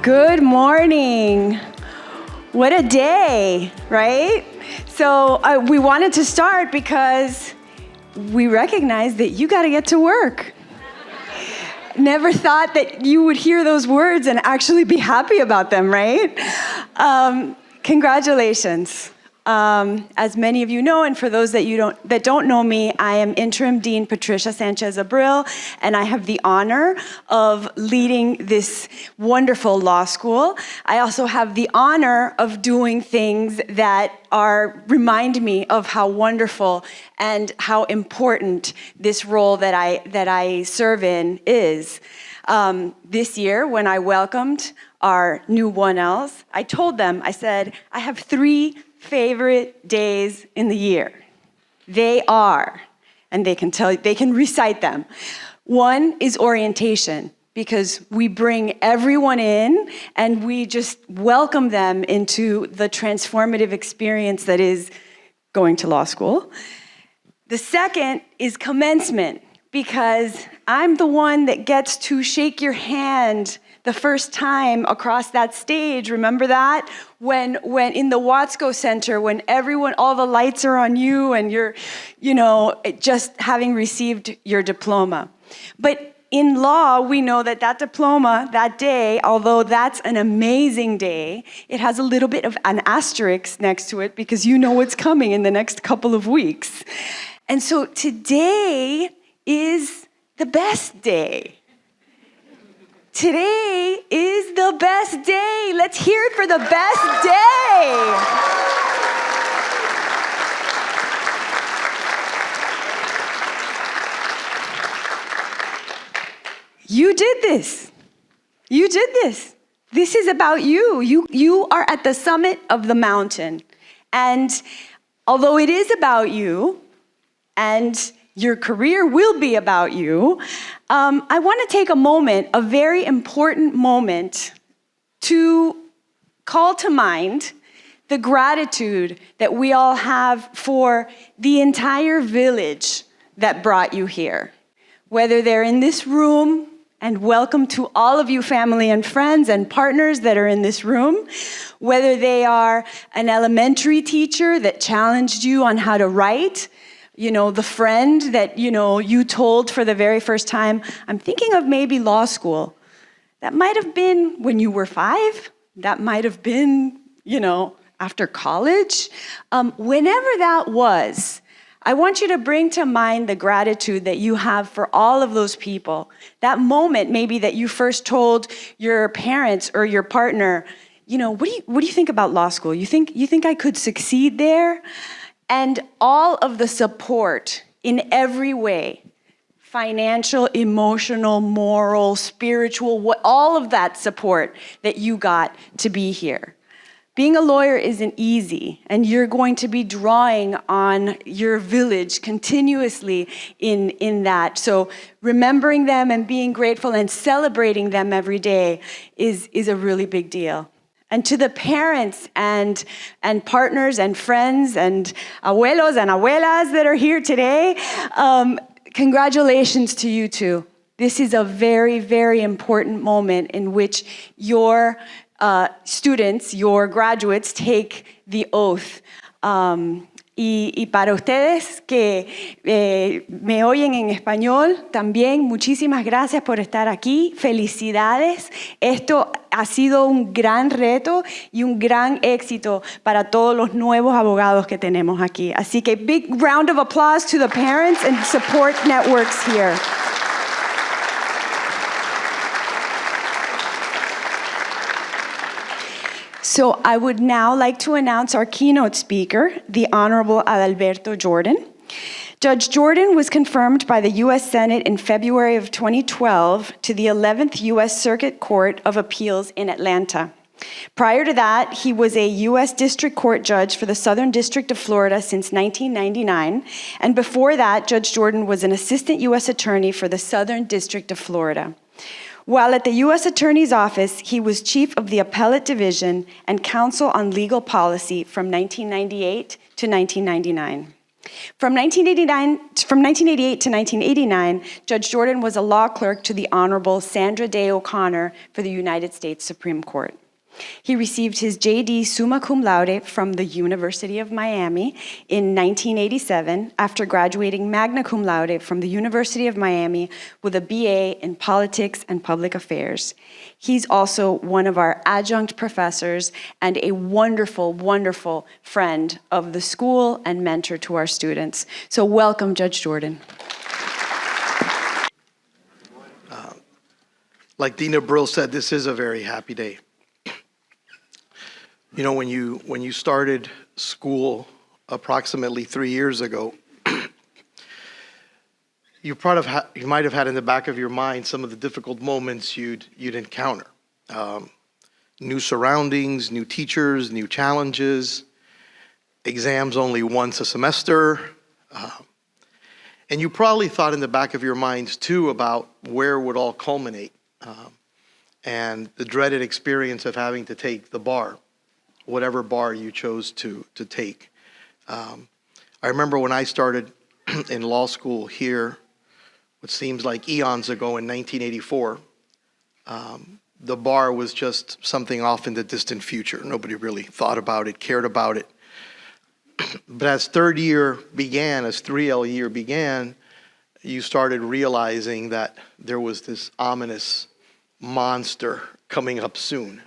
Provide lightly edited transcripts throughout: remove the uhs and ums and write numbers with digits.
Good morning. What a day, right? So we wanted to start because we recognize that you got to get to work. Never thought that you would hear those words and actually be happy about them, right? Congratulations. As many of you know, and for those that don't know me, I am Interim Dean Patricia Sanchez-Abril, and I have the honor of leading this wonderful law school. I also have the honor of doing things that remind me of how wonderful and how important this role that I serve in is. This year, when I welcomed our new 1Ls, I told them, I said, I have 3 favorite days in the year. They are, and they can recite them. One is orientation, because we bring everyone in and we just welcome them into the transformative experience that is going to law school. The second is commencement, because I'm the one that gets to shake your hand the first time across that stage. Remember that? When in the Watsco Center, when all the lights are on you and you're, just having received your diploma. But in law, we know that diploma, that day, although that's an amazing day, it has a little bit of an asterisk next to it because you know what's coming in the next couple of weeks. And so today is the best day. Today is the best day. Let's hear it for the best day. You did this. You did this. This is about you. You are at the summit of the mountain. And although it is about you, and your career will be about you, I want to take a moment, a very important moment, to call to mind the gratitude that we all have for the entire village that brought you here. Whether they're in this room, and welcome to all of you family and friends and partners that are in this room, whether they are an elementary teacher that challenged you on how to write, the friend that, you told for the very first time, I'm thinking of maybe law school. That might have been when you were 5. That might have been, after college. Whenever that was, I want you to bring to mind the gratitude that you have for all of those people. That moment maybe that you first told your parents or your partner, what do you think about law school? You think I could succeed there? And all of the support in every way, financial, emotional, moral, spiritual, all of that support that you got to be here. Being a lawyer isn't easy, and you're going to be drawing on your village continuously in that. So remembering them and being grateful and celebrating them every day is a really big deal. And to the parents and partners and friends and abuelos and abuelas that are here today, congratulations to you too. This is a very, very important moment in which your students, your graduates, take the oath. Y para ustedes que me oyen en español, también muchísimas gracias por estar aquí. Felicidades. Esto ha sido un gran reto y un gran éxito para todos los nuevos abogados que tenemos aquí. Así que big round of applause to the parents and support networks here. So I would now like to announce our keynote speaker, the Honorable Adalberto Jordan. Judge Jordan was confirmed by the U.S. Senate in February of 2012 to the 11th U.S. Circuit Court of Appeals in Atlanta. Prior to that, he was a U.S. District Court judge for the Southern District of Florida since 1999, and before that, Judge Jordan was an assistant U.S. attorney for the Southern District of Florida. While at the U.S. Attorney's Office, he was chief of the Appellate Division and counsel on legal policy from 1998 to 1999. From 1988 to 1989, Judge Jordan was a law clerk to the Honorable Sandra Day O'Connor for the United States Supreme Court. He received his JD summa cum laude from the University of Miami in 1987 after graduating magna cum laude from the University of Miami with a BA in Politics and Public Affairs. He's also one of our adjunct professors and a wonderful, wonderful friend of the school and mentor to our students. So welcome, Judge Jordan. Like Dina Brill said, this is a very happy day. You know, when you started school approximately 3 years ago, you might have had in the back of your mind some of the difficult moments you'd encounter. New surroundings, new teachers, new challenges, exams only once a semester. And you probably thought in the back of your minds too about where it would all culminate, and the dreaded experience of having to take the bar, whatever bar you chose to take. I remember when I started in law school here, what seems like eons ago in 1984, the bar was just something off in the distant future. Nobody really thought about it, cared about it. But as third year began, as 3L year began, you started realizing that there was this ominous monster coming up soon,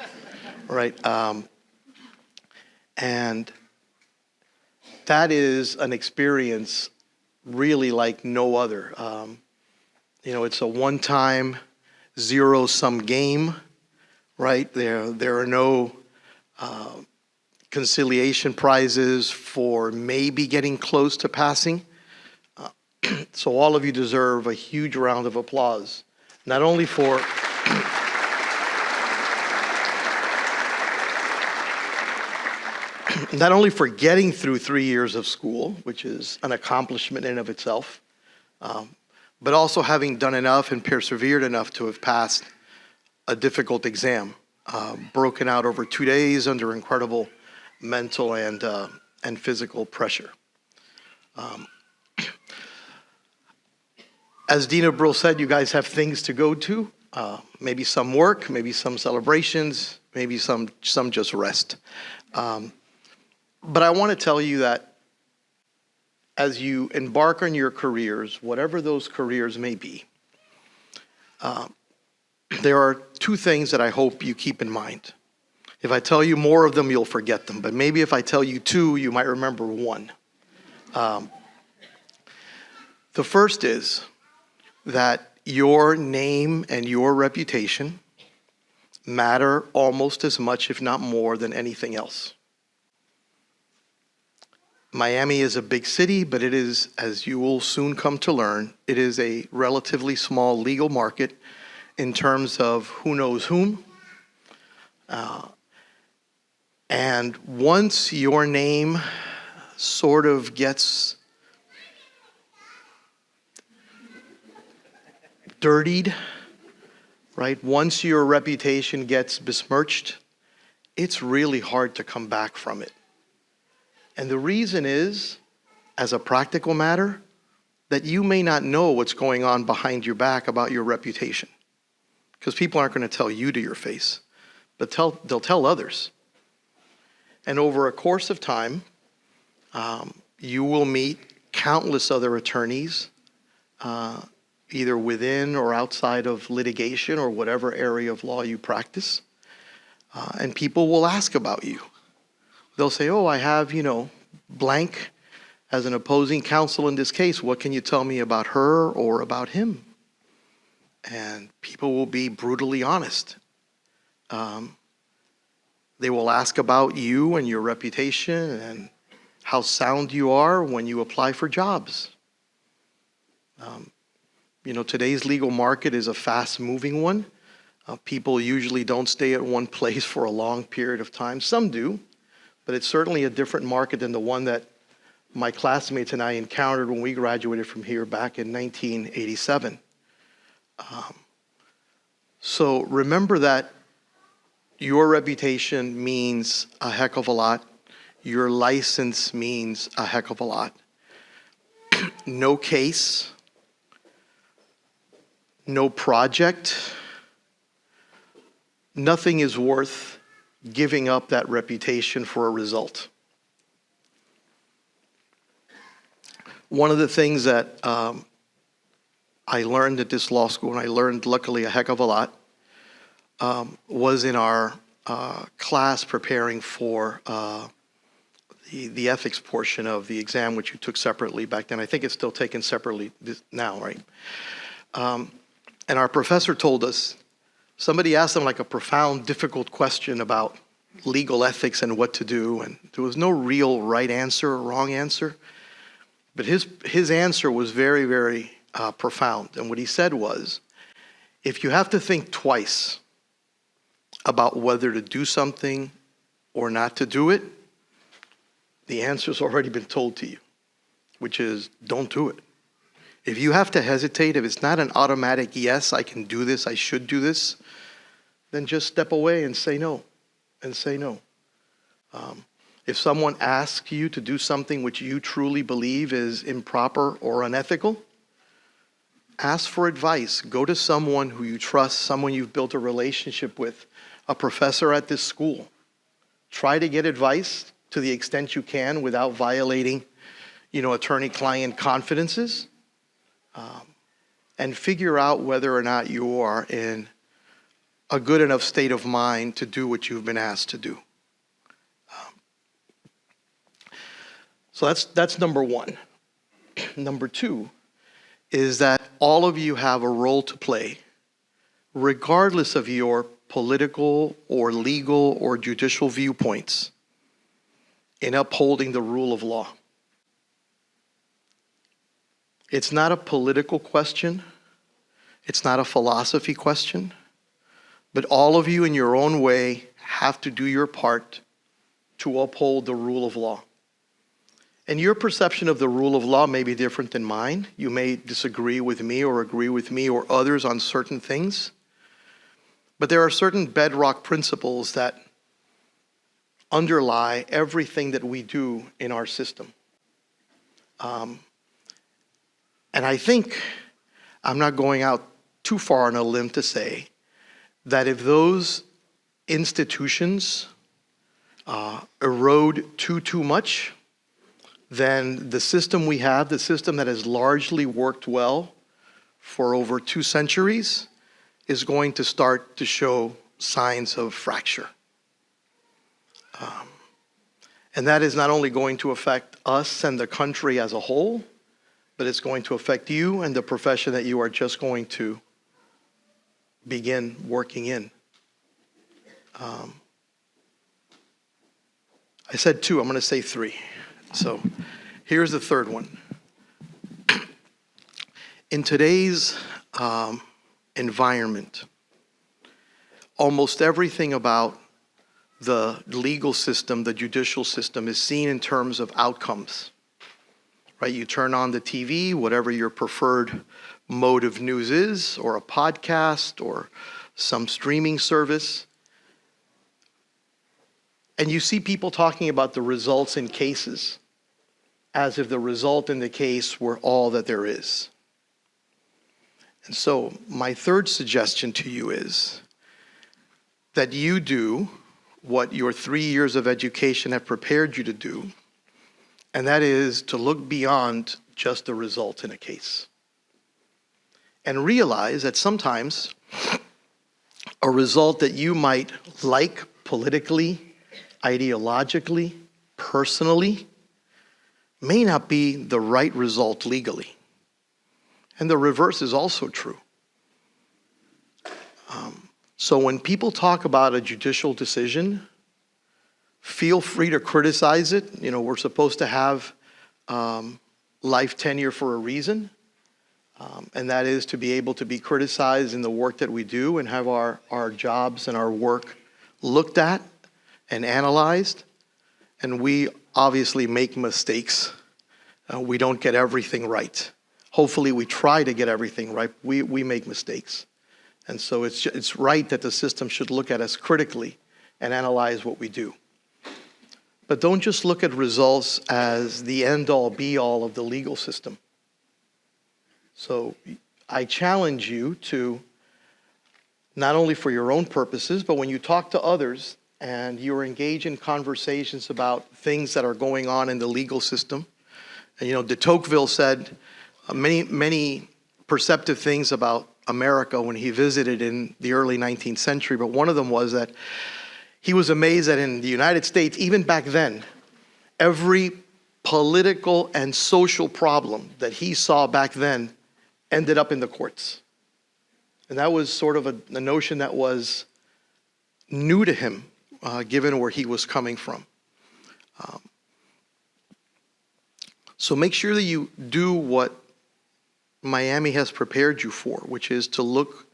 right? And that is an experience really like no other. You know, it's a one-time, zero-sum game, right? There are no conciliation prizes for maybe getting close to passing. So all of you deserve a huge round of applause, not only for not only for getting through 3 years of school, which is an accomplishment in and of itself, but also having done enough and persevered enough to have passed a difficult exam, broken out over 2 days under incredible mental and physical pressure. As Dina Brill said, you guys have things to go to, maybe some work, maybe some celebrations, maybe some just rest. But I want to tell you that as you embark on your careers, whatever those careers may be, there are two things that I hope you keep in mind. If I tell you more of them, you'll forget them. But maybe if I tell you two, you might remember one. The first is that your name and your reputation matter almost as much, if not more, than anything else. Miami is a big city, but it is, as you will soon come to learn, it is a relatively small legal market in terms of who knows whom. And once your name sort of gets dirtied, right? Once your reputation gets besmirched, it's really hard to come back from it. And the reason is, as a practical matter, that you may not know what's going on behind your back about your reputation. Because people aren't going to tell you to your face, but they'll tell others. And over a course of time, you will meet countless other attorneys, either within or outside of litigation or whatever area of law you practice. And people will ask about you. They'll say, oh, I have, blank as an opposing counsel in this case. What can you tell me about her or about him? And people will be brutally honest. They will ask about you and your reputation and how sound you are when you apply for jobs. Today's legal market is a fast-moving one. People usually don't stay at one place for a long period of time. Some do, but it's certainly a different market than the one that my classmates and I encountered when we graduated from here back in 1987. So remember that your reputation means a heck of a lot. Your license means a heck of a lot. no case, no project, nothing is worth giving up that reputation for a result. One of the things that I learned at this law school, and I learned luckily a heck of a lot, was in our class preparing for the ethics portion of the exam, which you took separately back then. I think it's still taken separately now, right? And our professor told us, somebody asked him like a profound, difficult question about legal ethics and what to do, and there was no real right answer or wrong answer. But his answer was very, very profound. And what he said was, if you have to think twice about whether to do something or not to do it, the answer's already been told to you, which is don't do it. If you have to hesitate, if it's not an automatic yes, I can do this, I should do this, then just step away and say no, and say no. If someone asks you to do something which you truly believe is improper or unethical, ask for advice. Go to someone who you trust, someone you've built a relationship with, a professor at this school. Try to get advice to the extent you can without violating, attorney-client confidences, and figure out whether or not you are in a good enough state of mind to do what you've been asked to do. So that's number one. Number two is that all of you have a role to play, regardless of your political or legal or judicial viewpoints, in upholding the rule of law. It's not a political question. It's not a philosophy question. But all of you in your own way have to do your part to uphold the rule of law. And your perception of the rule of law may be different than mine. You may disagree with me or agree with me or others on certain things. But there are certain bedrock principles that underlie everything that we do in our system. And I think I'm not going out too far on a limb to say that if those institutions erode too much, then the system we have, the system that has largely worked well for over 2 centuries, is going to start to show signs of fracture. And that is not only going to affect us and the country as a whole, but it's going to affect you and the profession that you are just going to begin working in. I said 2, I'm going to say 3. So here's the third one. In today's environment, almost everything about the legal system, the judicial system, is seen in terms of outcomes. Right? You turn on the TV, whatever your preferred mode of news is, or a podcast, or some streaming service, and you see people talking about the results in cases as if the result in the case were all that there is. And so my third suggestion to you is that you do what your 3 years of education have prepared you to do, and that is to look beyond just the result in a case. And realize that sometimes a result that you might like politically, ideologically, personally, may not be the right result legally. And the reverse is also true. So when people talk about a judicial decision, feel free to criticize it. We're supposed to have life tenure for a reason. And that is to be able to be criticized in the work that we do and have our jobs and our work looked at and analyzed. And we obviously make mistakes. We don't get everything right. Hopefully we try to get everything right. We make mistakes. And so it's right that the system should look at us critically and analyze what we do. But don't just look at results as the end-all, be-all of the legal system. So I challenge you to, not only for your own purposes, but when you talk to others and you're engaged in conversations about things that are going on in the legal system. And de Tocqueville said many perceptive things about America when he visited in the early 19th century, but one of them was that he was amazed that in the United States, even back then, every political and social problem that he saw back then ended up in the courts. And that was sort of a notion that was new to him, given where he was coming from. So make sure that you do what Miami has prepared you for, which is to look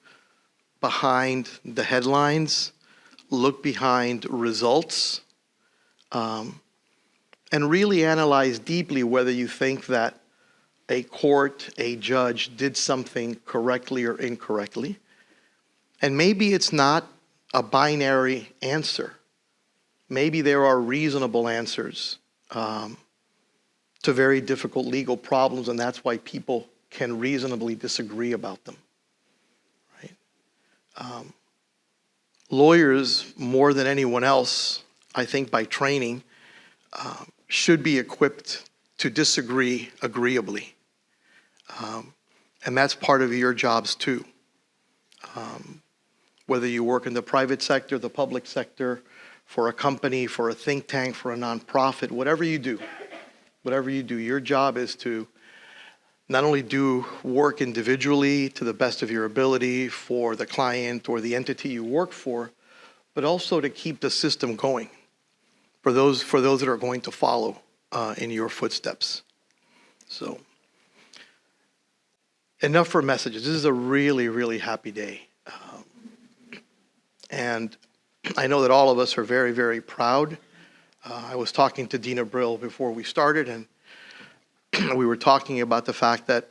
behind the headlines, look behind results, and really analyze deeply whether you think that a court, a judge did something correctly or incorrectly. And maybe it's not a binary answer. Maybe there are reasonable answers to very difficult legal problems, and that's why people can reasonably disagree about them. Right? Lawyers, more than anyone else, I think by training, should be equipped to disagree agreeably. And that's part of your jobs too. Whether you work in the private sector, the public sector, for a company, for a think tank, for a nonprofit, whatever you do, your job is to not only do work individually to the best of your ability for the client or the entity you work for, but also to keep the system going for those that are going to follow in your footsteps. So, enough for messages. This is a really, really happy day. And I know that all of us are very, very proud. I was talking to Dina Brill before we started, and we were talking about the fact that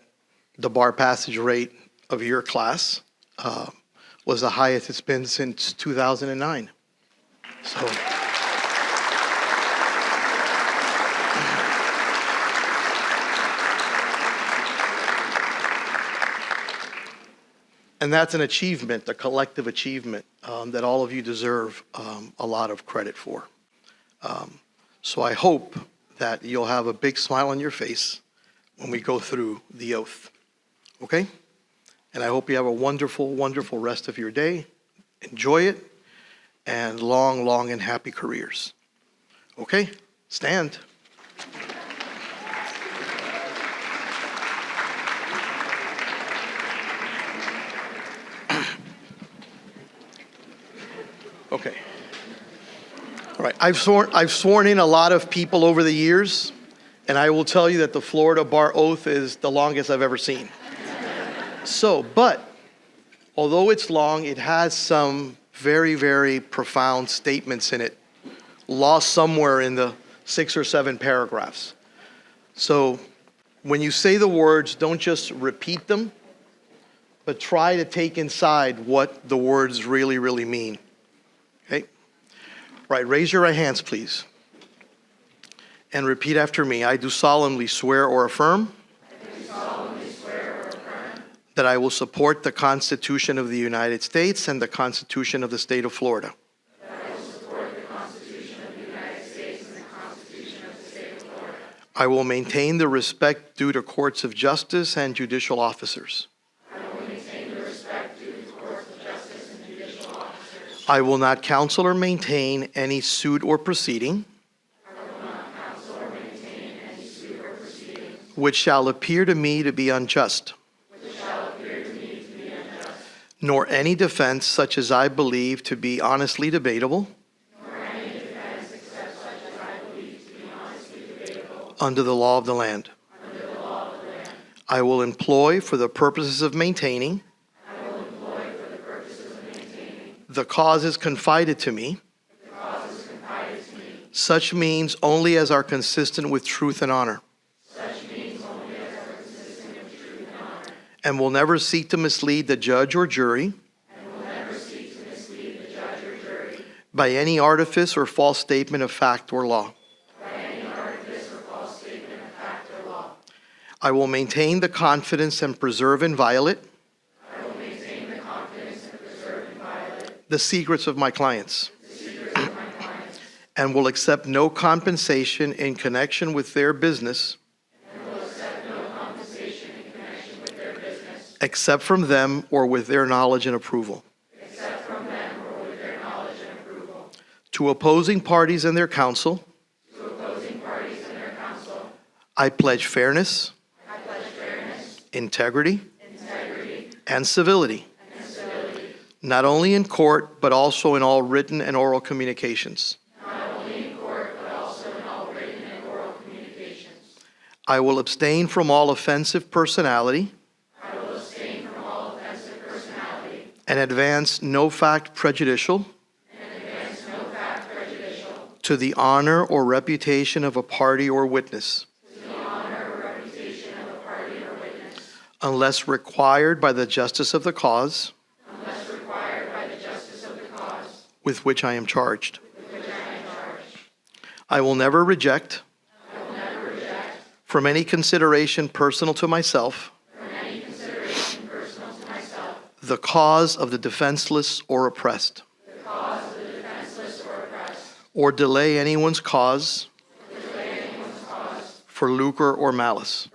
the bar passage rate of your class was the highest it's been since 2009. So. And that's an achievement, a collective achievement that all of you deserve a lot of credit for. So I hope that you'll have a big smile on your face when we go through the oath, okay? And I hope you have a wonderful, wonderful rest of your day. Enjoy it, and long, long and happy careers. Okay, stand. Okay. All right. I've sworn in a lot of people over the years, and I will tell you that the Florida bar oath is the longest I've ever seen. But although it's long, it has some very, very profound statements in it, lost somewhere in the 6 or 7 paragraphs. So when you say the words, don't just repeat them, but try to take inside what the words really, really mean. Okay? Right, raise your right hands, please. And repeat after me. I do solemnly swear or affirm that I will support the Constitution of the United States and the Constitution of the State of Florida. That I will support the Constitution of the United States and the Constitution of the State of Florida. I will maintain the respect due to courts of justice and judicial officers. I will not counsel or maintain any suit or proceeding which shall appear to me to be unjust, nor any defense such as I believe to be honestly debatable, under the law of the land. I will employ for the purposes of maintaining the causes confided to me, such means only as are consistent with truth and honor, and will never seek to mislead the judge or jury by any artifice or false statement of fact or law. I will maintain the confidence and preserve inviolate the secrets of my clients, and will accept no compensation in connection with their business except from them or with their knowledge and approval. To opposing parties and their counsel, I pledge fairness, integrity, and civility, not only in court, but also in all written and oral communications. I will abstain from all offensive personality and advance no fact prejudicial to the honor or reputation of a party or witness, unless required by the justice of the cause with which I am charged. I will never reject from any consideration personal to myself the cause of the defenseless or oppressed, or delay anyone's cause for lucre or malice.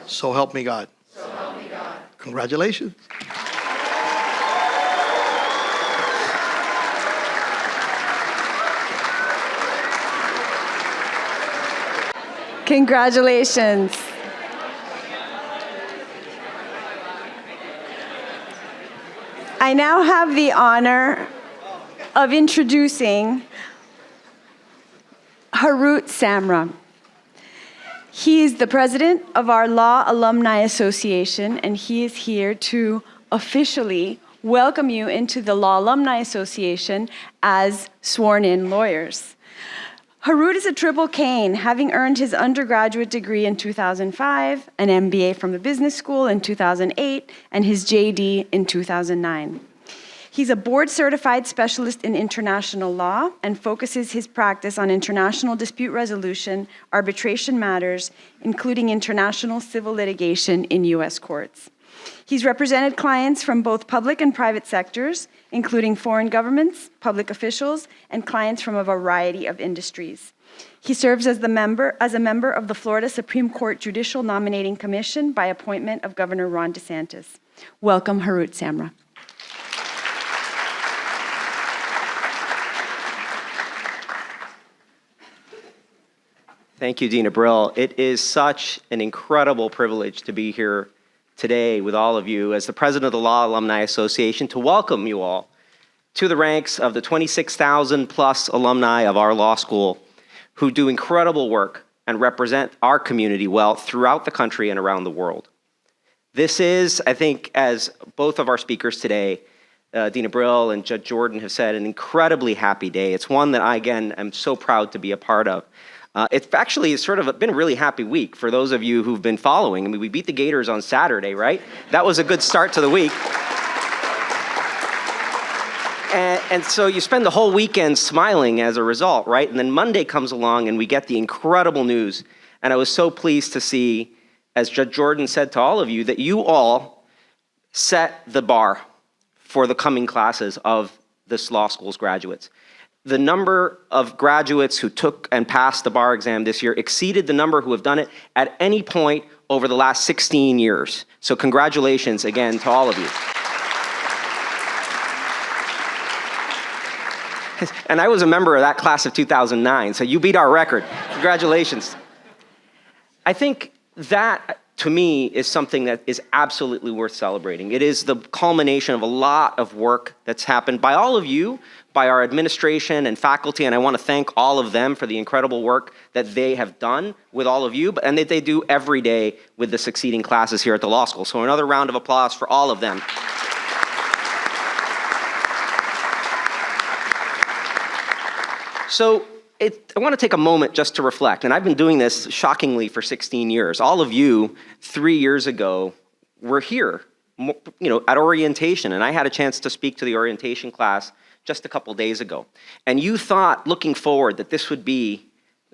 So help me God. Congratulations. Congratulations. I now have the honor of introducing Harut Samra. He is the president of our Law Alumni Association, and he is here to officially welcome you into the Law Alumni Association as sworn-in lawyers. Harut is a triple cane, having earned his undergraduate degree in 2005, an MBA from the business school in 2008, and his JD in 2009. He's a board-certified specialist in international law and focuses his practice on international dispute resolution, arbitration matters, including international civil litigation in U.S. courts. He's represented clients from both public and private sectors, including foreign governments, public officials, and clients from a variety of industries. He serves as a member of the Florida Supreme Court Judicial Nominating Commission by appointment of Governor Ron DeSantis. Welcome, Harut Samra. Thank you, Dina Brill. It is such an incredible privilege to be here today with all of you as the president of the Law Alumni Association to welcome you all to the ranks of the 26,000 plus alumni of our law school who do incredible work and represent our community well throughout the country and around the world. This is, I think, as both of our speakers today, Dina Brill and Judge Jordan have said, an incredibly happy day. It's one that I, again, am so proud to be a part of. It's actually sort of been a really happy week for those of you who've been following. I mean, we beat the Gators on Saturday, right? That was a good start to the week. And so you spend the whole weekend smiling as a result, right? And then Monday comes along and we get the incredible news. And I was so pleased to see, as Judge Jordan said to all of you, that you all set the bar for the coming classes of this law school's graduates. The number of graduates who took and passed the bar exam this year exceeded the number who have done it at any point over the last 16 years. So congratulations again to all of you. And I was a member of that class of 2009, so you beat our record. Congratulations. I think that, to me, is something that is absolutely worth celebrating. It is the culmination of a lot of work that's happened by all of you, by our administration and faculty, and I want to thank all of them for the incredible work that they have done with all of you, and that they do every day with the succeeding classes here at the law school. So another round of applause for all of them. So I want to take a moment just to reflect, and I've been doing this shockingly for 16 years. All of you, 3 years ago, were here, at orientation, and I had a chance to speak to the orientation class just a couple days ago. And you thought, looking forward, that this would be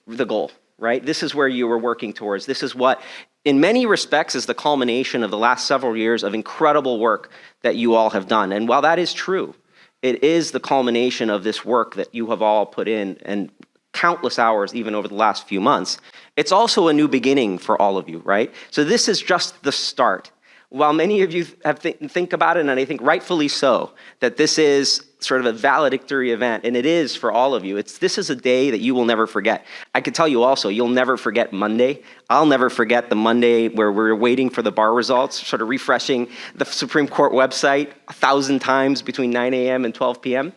the goal, right? This is where you were working towards. This is what in many respects is the culmination of the last several years of incredible work that you all have done. And while that is true, it is the culmination of this work that you have all put in and countless hours even over the last few months. It's also a new beginning for all of you, right? So this is just the start. While many of you have think about it, and I think rightfully so, that this is sort of a valedictory event, and it is for all of you. This is a day that you will never forget. I can tell you also, you'll never forget Monday. I'll never forget the Monday where we're waiting for the bar results, sort of refreshing the Supreme Court website 1,000 times between 9 a.m. and 12 p.m.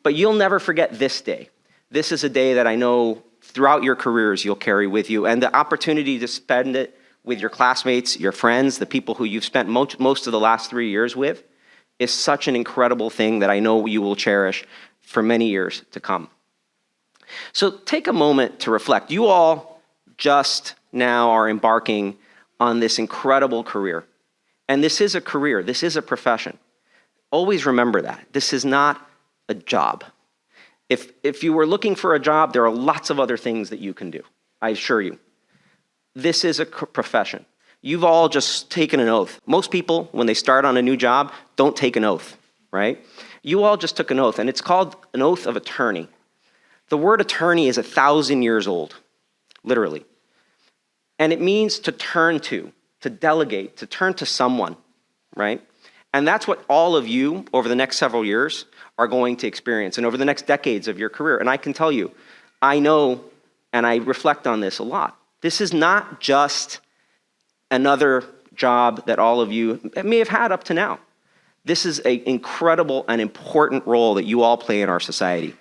But you'll never forget this day. This is a day that I know throughout your careers you'll carry with you, and the opportunity to spend it with your classmates, your friends, the people who you've spent most of the last 3 years with, is such an incredible thing that I know you will cherish for many years to come. So take a moment to reflect. You all just now are embarking on this incredible career. And this is a career, this is a profession. Always remember that. This is not a job. If you were looking for a job, there are lots of other things that you can do, I assure you. This is a profession. You've all just taken an oath. Most people, when they start on a new job, don't take an oath, right? You all just took an oath, and it's called an oath of attorney. The word attorney is 1,000 years old, literally. And it means to turn to delegate, to turn to someone, right? And that's what all of you, over the next several years, are going to experience, and over the next decades of your career. And I can tell you, I know, and I reflect on this a lot. This is not just another job that all of you may have had up to now. This is an incredible and important role that you all play in our society.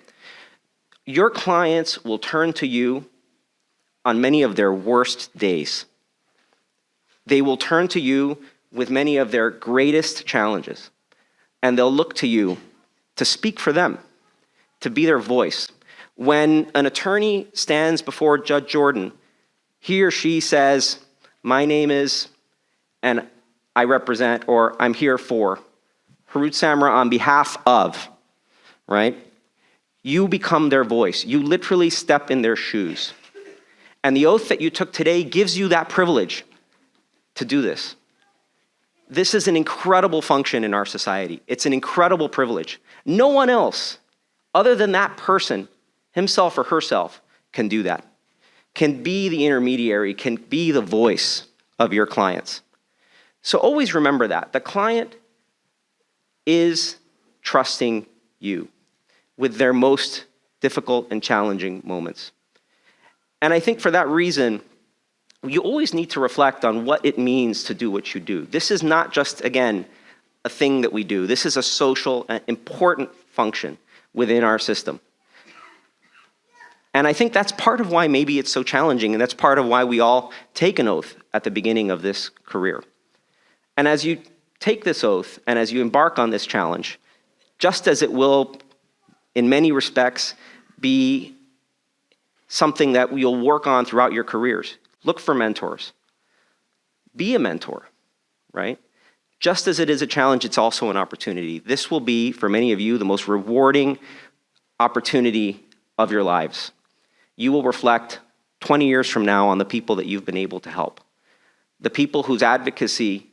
Your clients will turn to you on many of their worst days. They will turn to you with many of their greatest challenges, and they'll look to you to speak for them, to be their voice. When an attorney stands before Judge Jordan, he or she says, my name is, and I represent, or I'm here for, Harut Samra on behalf of, right? You become their voice. You literally step in their shoes. And the oath that you took today gives you that privilege to do this. This is an incredible function in our society. It's an incredible privilege. No one else, other than that person, himself or herself, can do that. Can be the intermediary, can be the voice of your clients. So always remember that. The client is trusting you with their most difficult and challenging moments. And I think for that reason, you always need to reflect on what it means to do what you do. This is not just, again, a thing that we do. This is a social and important function within our system. And I think that's part of why maybe it's so challenging, and that's part of why we all take an oath at the beginning of this career. And as you take this oath, and as you embark on this challenge, just as it will, in many respects, be something that you'll work on throughout your careers, look for mentors. Be a mentor, right? Just as it is a challenge, it's also an opportunity. This will be, for many of you, the most rewarding opportunity of your lives. You will reflect 20 years from now on the people that you've been able to help. The people whose advocacy,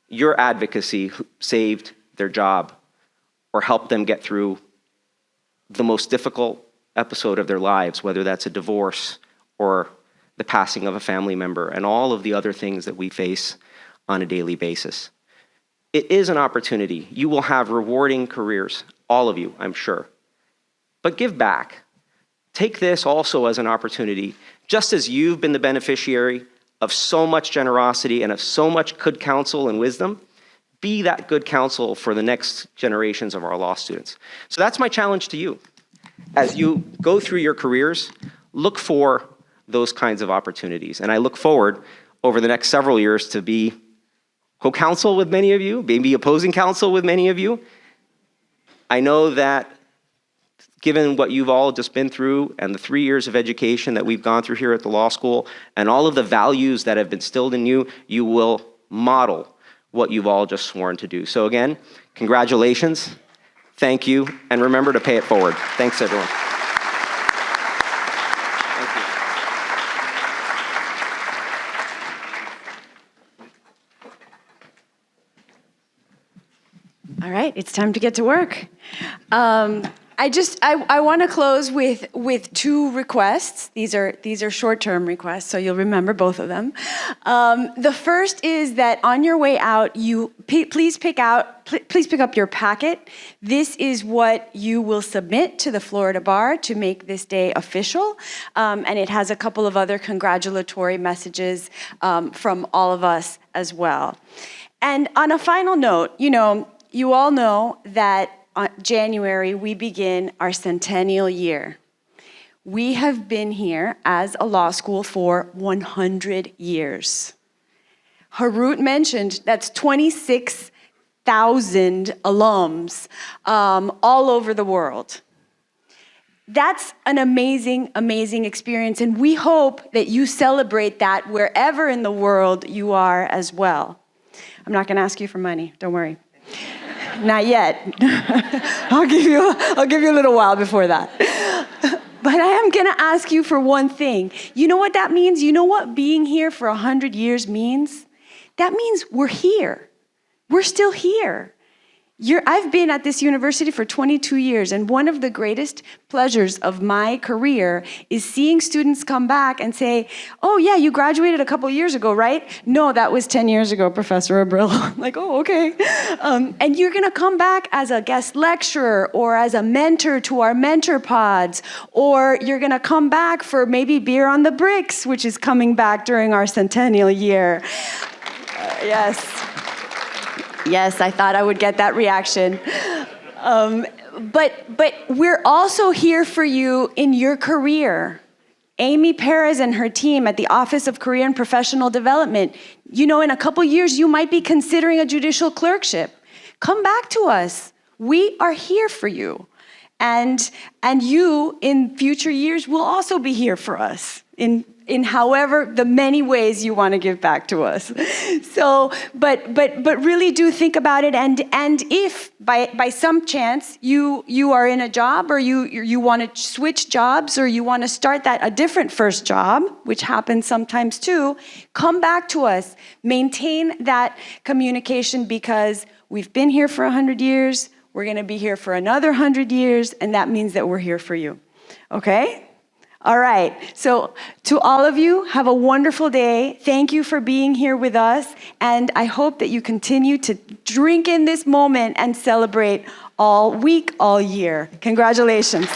your advocacy, saved their job or helped them get through the most difficult episode of their lives, whether that's a divorce or the passing of a family member and all of the other things that we face on a daily basis. It is an opportunity. You will have rewarding careers, all of you, I'm sure. But give back. Take this also as an opportunity, just as you've been the beneficiary of so much generosity and of so much good counsel and wisdom, be that good counsel for the next generations of our law students. So that's my challenge to you. As you go through your careers, look for those kinds of opportunities. And I look forward over the next several years to be co-counsel with many of you, maybe opposing counsel with many of you. I know that given what you've all just been through and the 3 years of education that we've gone through here at the law school and all of the values that have been instilled in you, you will model what you've all just sworn to do. So again, congratulations, thank you, and remember to pay it forward. Thanks, everyone. Thank you. right, it's time to get to work. I want to close with two requests. These are short-term requests, so you'll remember both of them. The first is that on your way out, please pick up your packet. This is what you will submit to the Florida Bar to make this day official, and it has a couple of other congratulatory messages from all of us as well. And on a final note, you all know that January, we begin our centennial year. We have been here as a law school for 100 years. Harut mentioned that's 26,000 alums all over the world. That's an amazing, amazing experience, and we hope that you celebrate that wherever in the world you are as well. I'm not going to ask you for money, don't worry. Not yet. I'll give you a little while before that. But I am going to ask you for one thing. You know what that means? You know what being here for 100 years means? That means we're here. We're still here. I've been at this university for 22 years, and one of the greatest pleasures of my career is seeing students come back and say, oh yeah, you graduated a couple years ago, right? No, that was 10 years ago, Professor Abril. I'm like, oh, okay. And you're gonna come back as a guest lecturer or as a mentor to our mentor pods, or you're gonna come back for maybe Beer on the Bricks, which is coming back during our centennial year. Yes. Yes, I thought I would get that reaction. But we're also here for you in your career. Amy Perez and her team at the Office of Career and Professional Development, in a couple years, you might be considering a judicial clerkship. Come back to us. We are here for you. And you, in future years, will also be here for us in however the many ways you want to give back to us. So, but really do think about it. And if by some chance you are in a job, or you want to switch jobs, or you want to start a different first job, which happens sometimes too, come back to us. Maintain that communication, because we've been here for 100 years. We're going to be here for another 100 years, and that means that we're here for you. Okay? All right. So to all of you, have a wonderful day. Thank you for being here with us, and I hope that you continue to drink in this moment and celebrate all week, all year. Congratulations.